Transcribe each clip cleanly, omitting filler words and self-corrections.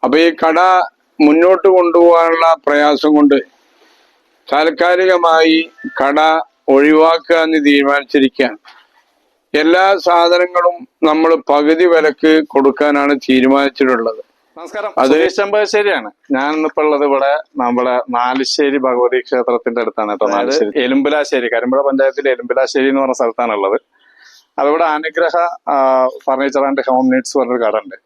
അപ്പൊ ഈ കട മുന്നോട്ട് കൊണ്ടുപോകാനുള്ള പ്രയാസം കൊണ്ട് താൽക്കാലികമായി കട ഒഴിവാക്കുക എന്ന് തീരുമാനിച്ചിരിക്കുകയാണ്. എല്ലാ സാധനങ്ങളും നമ്മൾ പകുതി വിലക്ക് കൊടുക്കാനാണ് തീരുമാനിച്ചിട്ടുള്ളത്. നമസ്കാരം, സുരേഷ് ചെമ്പശ്ശേരിയാണ്. ഞാൻ ഇന്നിപ്പോ ഉള്ളത് ഇവിടെ നമ്മുടെ നാലുശ്ശേരി ഭഗവതി ക്ഷേത്രത്തിന്റെ അടുത്താണ് കേട്ടോ. നാലുശ്ശേരി എലുമ്പിലാശ്ശേരി, കരിമ്പുഴ പഞ്ചായത്തിലെ എലുമ്പിലാശ്ശേരി എന്ന് പറഞ്ഞ സ്ഥലത്താണുള്ളത്. അതിവിടെ അനുഗ്രഹ ഫർണിച്ചർ ആൻഡ് ഹോം നീഡ്സ് പറഞ്ഞൊരു കട ഉണ്ട്.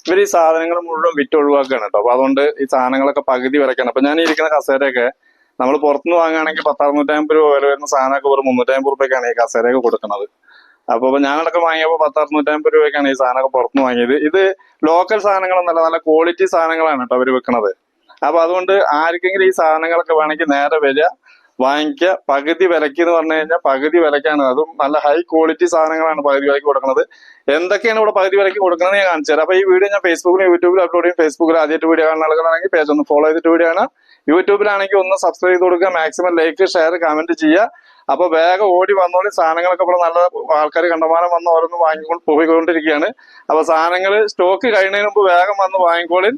ഇവർ ഈ സാധനങ്ങൾ മുഴുവൻ വിറ്റ് ഒഴിവാക്കുകയാണ് കേട്ടോ. അപ്പൊ അതുകൊണ്ട് ഈ സാധനങ്ങളൊക്കെ പകുതി വിലക്കാണ്. അപ്പൊ ഞാൻ ഇരിക്കുന്ന കസേരയൊക്കെ നമ്മൾ പുറത്തുനിന്ന് വാങ്ങുകയാണെങ്കിൽ 10-650 രൂപ വില വരുന്ന സാധനമൊക്കെ വെറും 350 രൂപയ്ക്കാണ് ഈ കസേരയൊക്കെ കൊടുക്കുന്നത്. അപ്പൊ ഞാനടക്കം വാങ്ങിയപ്പോൾ 10-650 രൂപയ്ക്കാണ് ഈ സാധനമൊക്കെ പുറത്തുനിന്ന് വാങ്ങിയത്. ഇത് ലോക്കൽ സാധനങ്ങളൊന്നല്ല, നല്ല ക്വാളിറ്റി സാധനങ്ങളാണ് കേട്ടോ അവർ വെക്കുന്നത്. അപ്പൊ അതുകൊണ്ട് ആർക്കെങ്കിലും ഈ സാധനങ്ങളൊക്കെ വേണമെങ്കിൽ നേരെ വരിക, വാങ്ങിക്കുക. പകുതി വിലക്ക് എന്ന് പറഞ്ഞു കഴിഞ്ഞാൽ പകുതി വിലക്കാണ്. അതും നല്ല ഹൈ ക്വാളിറ്റി സാധനങ്ങളാണ് പകുതി വിലക്ക് കൊടുക്കുന്നത്. എന്തൊക്കെയാണ് ഇവിടെ പകുതി വിലക്ക് കൊടുക്കുന്നത് ഞാൻ കാണിച്ചു തരാം. അപ്പൊ ഈ വീഡിയോ ഞാൻ ഫേസ്ബുക്കിലും യൂട്യൂബിലും അപ്ലോഡ് ചെയ്യും. ഫേസ്ബുക്കിൽ ആദ്യമായിട്ട് വീഡിയോ കാണുന്ന ആളുകളാണെങ്കിൽ പേജ് ഒന്ന് ഫോളോ ചെയ്തിട്ട് വീഡിയോ കാണാം. യൂട്യൂബിലാണെങ്കിൽ ഒന്ന് സബ്സ്ക്രൈബ് ചെയ്ത് കൊടുക്കുക. മാക്സിമം ലൈക്ക്, ഷെയർ, കമന്റ് ചെയ്യുക. അപ്പൊ വേഗം ഓടി വന്നോളി. സാധനങ്ങളൊക്കെ ഇവിടെ നല്ല ആൾക്കാർ കണ്ടമാനം വന്ന് ഓരോന്ന് വാങ്ങിക്കൊണ്ട് പോയിക്കൊണ്ടിരിക്കുകയാണ്. അപ്പൊ സാധനങ്ങൾ സ്റ്റോക്ക് കഴിയുന്നതിന് മുമ്പ് വേഗം വന്ന് വാങ്ങിക്കോളി.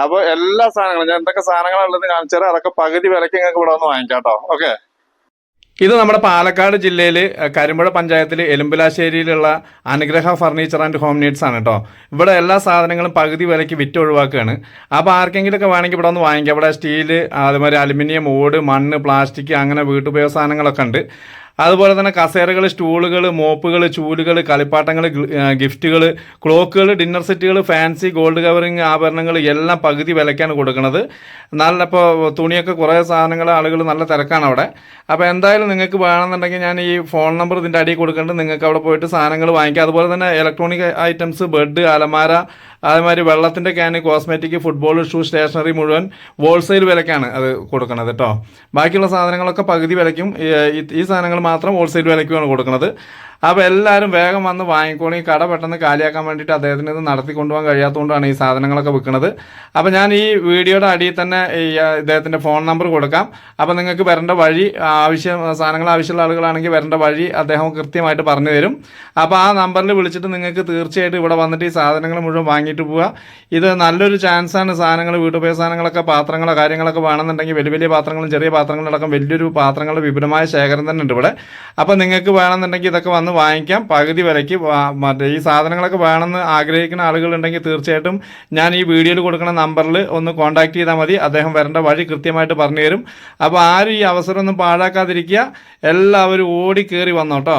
അപ്പൊ എല്ലാ സാധനങ്ങളും ഞാൻ എന്തൊക്കെ സാധനങ്ങളുള്ളത് കാണിച്ചാൽ അതൊക്കെ പകുതി വിലക്ക് നിങ്ങൾക്ക് ഇവിടെ വന്ന് വാങ്ങിക്കാം കേട്ടോ. ഓക്കെ, ഇത് നമ്മുടെ പാലക്കാട് ജില്ലയിൽ കരിമ്പുഴ പഞ്ചായത്തിൽ എലുമ്പിലാശ്ശേരിയിലുള്ള അനുഗ്രഹ ഫർണിച്ചർ ആൻഡ് ഹോം നീഡ്സ് ആണ് കേട്ടോ. ഇവിടെ എല്ലാ സാധനങ്ങളും പകുതി വിലയ്ക്ക് വിറ്റ് ഒഴിവാക്കുകയാണ്. അപ്പോൾ ആർക്കെങ്കിലുമൊക്കെ വേണമെങ്കിൽ ഇവിടെ ഒന്ന് വാങ്ങിക്കാം. ഇവിടെ സ്റ്റീല്, അതുമാതിരി അലുമിനിയം, ഓട്, മണ്ണ്, പ്ലാസ്റ്റിക്, അങ്ങനെ വീട്ടുപയോഗ സാധനങ്ങളൊക്കെ ഉണ്ട്. അതുപോലെ തന്നെ കസേരകൾ, സ്റ്റൂളുകൾ, മോപ്പുകൾ, ചൂലുകൾ, കളിപ്പാട്ടങ്ങൾ, ഗിഫ്റ്റുകൾ, ക്ലോക്കുകൾ, ഡിന്നർ സെറ്റുകൾ, ഫാൻസി ഗോൾഡ് കവറിങ് ആഭരണങ്ങൾ എല്ലാം പകുതി വിലയ്ക്കാണ് കൊടുക്കുന്നത്. നല്ല ഇപ്പോൾ തുണിയൊക്കെ കുറേ സാധനങ്ങൾ ആളുകൾ നല്ല തിരക്കാണ് അവിടെ. അപ്പോൾ എന്തായാലും നിങ്ങൾക്ക് വേണമെന്നുണ്ടെങ്കിൽ ഞാൻ ഈ ഫോൺ നമ്പർ ഇതിൻ്റെ അടിയിൽ കൊടുക്കേണ്ടത്, നിങ്ങൾക്ക് അവിടെ പോയിട്ട് സാധനങ്ങൾ വാങ്ങിക്കാം. അതുപോലെ തന്നെ ഇലക്ട്രോണിക് ഐറ്റംസ്, ബെഡ്, അലമാര, അതേമാതിരി വെള്ളത്തിൻ്റെ can, cosmetic, football, shoe, stationery മുഴുവൻ ഹോൾസെയിൽ വിലക്കാണ് അത് കൊടുക്കുന്നത് കേട്ടോ. ബാക്കിയുള്ള സാധനങ്ങളൊക്കെ പകുതി വിലയ്ക്കും, ഈ സാധനങ്ങൾ മാത്രം ഹോൾസെയിൽ വിലയ്ക്കുമാണ് കൊടുക്കുന്നത്. അപ്പോൾ എല്ലാവരും വേഗം വന്ന് വാങ്ങിക്കോളി. ഈ കട പെട്ടെന്ന് കാലിയാക്കാൻ വേണ്ടിയിട്ട് അദ്ദേഹത്തിന് ഇത് നടത്തി കൊണ്ടുപോകാൻ കഴിയാത്തതുകൊണ്ടാണ് ഈ സാധനങ്ങളൊക്കെ വിൽക്കുന്നത്. അപ്പോൾ ഞാൻ ഈ വീഡിയോയുടെ അടിയിൽ തന്നെ ഈ ഇദ്ദേഹത്തിൻ്റെ ഫോൺ നമ്പർ കൊടുക്കാം. അപ്പോൾ നിങ്ങൾക്ക് വരേണ്ട വഴി, സാധനങ്ങൾ ആവശ്യമുള്ള ആളുകളാണെങ്കിൽ വരേണ്ട വഴി അദ്ദേഹം കൃത്യമായിട്ട് പറഞ്ഞു തരും. അപ്പോൾ ആ നമ്പറിൽ വിളിച്ചിട്ട് നിങ്ങൾക്ക് തീർച്ചയായിട്ടും ഇവിടെ വന്നിട്ട് ഈ സാധനങ്ങൾ മുഴുവൻ വാങ്ങിയിട്ട് പോവുക. ഇത് നല്ലൊരു ചാൻസാണ്. സാധനങ്ങൾ, വീട്ടുപയോഗ സാധനങ്ങളൊക്കെ, പാത്രങ്ങളോ കാര്യങ്ങളൊക്കെ വേണമെന്നുണ്ടെങ്കിൽ വലിയ വലിയ പാത്രങ്ങളും ചെറിയ പാത്രങ്ങളടക്കം വലിയൊരു പാത്രങ്ങളുടെ വിപുലമായ ശേഖരം തന്നെ ഉണ്ട് ഇവിടെ. അപ്പോൾ നിങ്ങൾക്ക് വേണമെന്നുണ്ടെങ്കിൽ ഇതൊക്കെ വന്ന് വാങ്ങിക്കാം പകുതി വിലയ്ക്ക്. മറ്റേ ഈ സാധനങ്ങളൊക്കെ വേണമെന്ന് ആഗ്രഹിക്കുന്ന ആളുകളുണ്ടെങ്കിൽ തീർച്ചയായിട്ടും ഞാൻ ഈ വീഡിയോയിൽ കൊടുക്കുന്ന നമ്പറിൽ ഒന്ന് കോൺടാക്ട് ചെയ്താൽ മതി. അദ്ദേഹം വരേണ്ട വഴി കൃത്യമായിട്ട് പറഞ്ഞു തരും. അപ്പോൾ ആരും ഈ അവസരം ഒന്നും പാഴാക്കാതിരിക്കുക. എല്ലാവരും ഓടി കയറി വന്നോട്ടോ.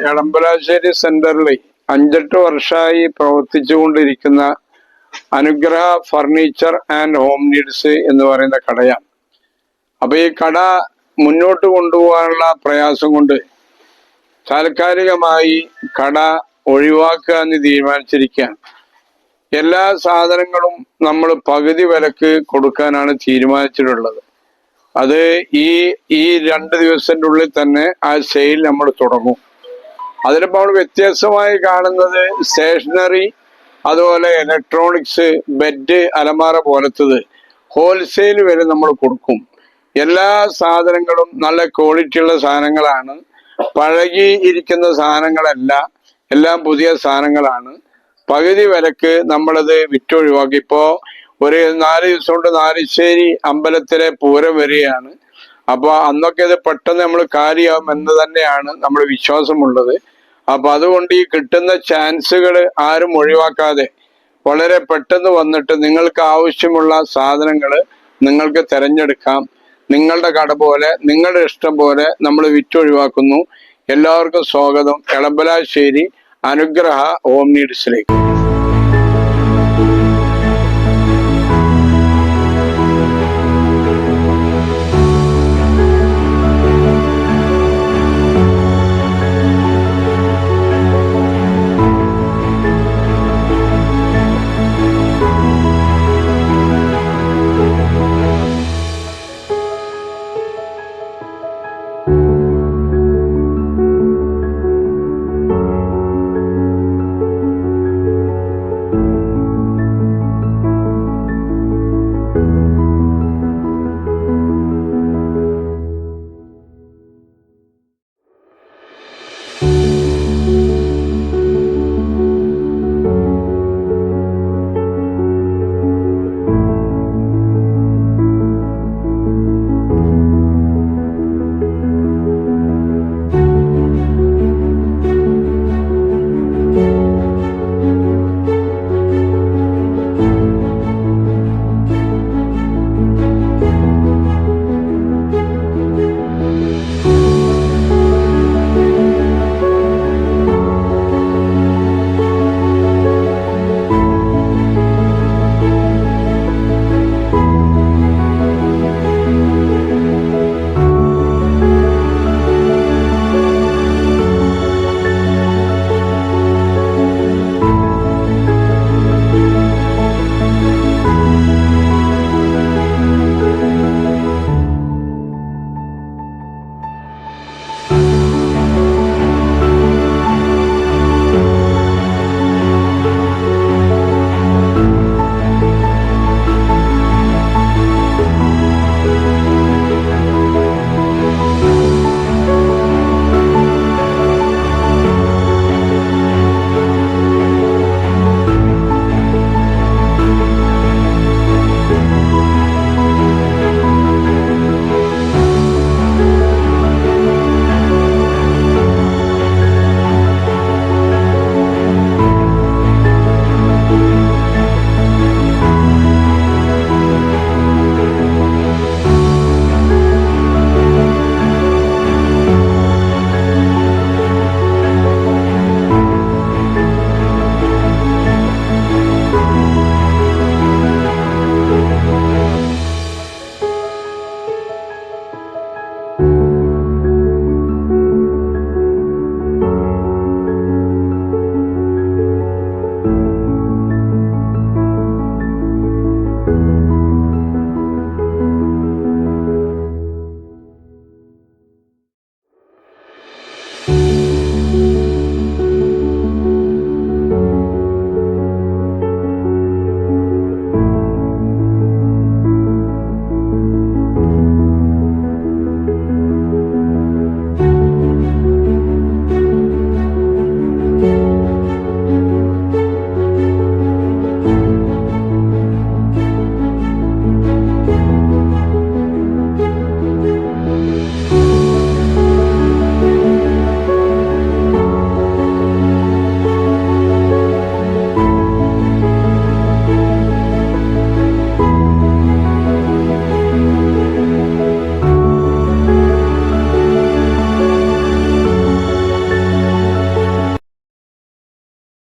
എളമ്പലാശ്ശേരി സെന്ററിൽ 5-8 വർഷമായി പ്രവർത്തിച്ചുകൊണ്ടിരിക്കുന്ന അനുഗ്രഹ ഫർണിച്ചർ ആൻഡ് ഹോം നീഡ്സ് എന്ന് പറയുന്ന കടയാണ്. അപ്പൊ ഈ കട മുന്നോട്ട് കൊണ്ടുപോകാനുള്ള പ്രയാസം കൊണ്ട് താൽക്കാലികമായി കട ഒഴിവാക്കുക എന്ന് തീരുമാനിച്ചിരിക്കുകയാണ്. എല്ലാ സാധനങ്ങളും നമ്മൾ പകുതി വിലക്ക് കൊടുക്കാനാണ് തീരുമാനിച്ചിട്ടുള്ളത്. അത് ഈ 2 ദിവസത്തിൻ്റെ ഉള്ളിൽ തന്നെ ആ സെയിൽ നമ്മൾ തുടങ്ങും. അതിലിപ്പോൾ നമ്മൾ വ്യത്യസ്തമായി കാണുന്നത് സ്റ്റേഷനറി, അതുപോലെ ഇലക്ട്രോണിക്സ്, ബെഡ്, അലമാര പോലത്തത് ഹോൾസെയിൽ വരെ നമ്മൾ കൊടുക്കും. എല്ലാ സാധനങ്ങളും നല്ല ക്വാളിറ്റിയുള്ള സാധനങ്ങളാണ്. പഴകി ഇരിക്കുന്ന സാധനങ്ങളല്ല, എല്ലാം പുതിയ സാധനങ്ങളാണ്. പകുതി വിലക്ക് നമ്മളത് വിറ്റൊഴിവാക്കി. ഇപ്പോ ഒരു 4 ദിവസം കൊണ്ട് നാലിശ്ശേരി അമ്പലത്തിലെ പൂരം വരികയാണ്. അപ്പൊ അന്നൊക്കെ ഇത് പെട്ടെന്ന് നമ്മൾ കാര്യമാവും എന്ന് തന്നെയാണ് നമ്മൾ വിശ്വാസമുള്ളത്. അപ്പൊ അതുകൊണ്ട് ഈ കിട്ടുന്ന ചാൻസുകൾ ആരും ഒഴിവാക്കാതെ വളരെ പെട്ടെന്ന് വന്നിട്ട് നിങ്ങൾക്ക് ആവശ്യമുള്ള സാധനങ്ങൾ നിങ്ങൾക്ക് തിരഞ്ഞെടുക്കാം. നിങ്ങളുടെ കട പോലെ, നിങ്ങളുടെ ഇഷ്ടം പോലെ നമ്മൾ വിറ്റൊഴിവാക്കുന്നു. എല്ലാവർക്കും സ്വാഗതം എളമ്പലാശ്ശേരി അനുഗ്രഹ ഹോം നീഡ്സിലേക്ക്.